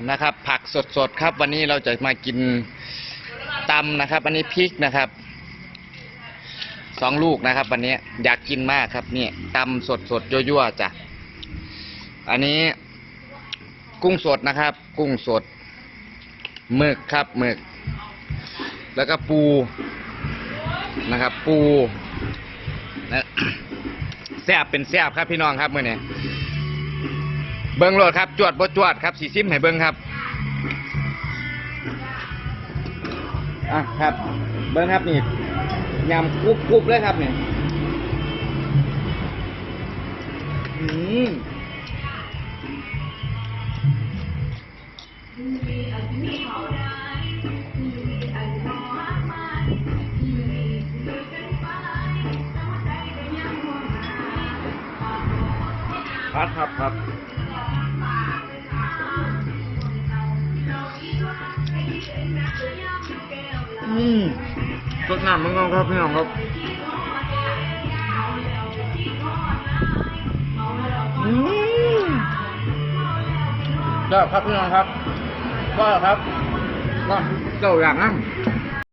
นะครับผักสดๆครับวันนี้เราจะมากินตำนะครับ อันนี้พริกนะครับ2 ลูกนะครับวันนี้อยากกินมากครับนี่ตำสดๆยั่วๆจ้ะอันนี้กุ้งสดนะครับกุ้งสดหมึกครับหมึกแล้วก็ปูนะครับปูนะแซ่บเป็นแซ่บครับพี่น้องครับมื้อนี้เบิ้งโลดครับจวดบ่จวดครับสีซิมให้เบิ้งครับครับเบิ้งครับนี่ยำกรุบๆเลยครับนี่ครับสดน้ำมึงครับพี่น้องครับครับพี่น้องครับก็ครับก็เจ้าอย่างนั้น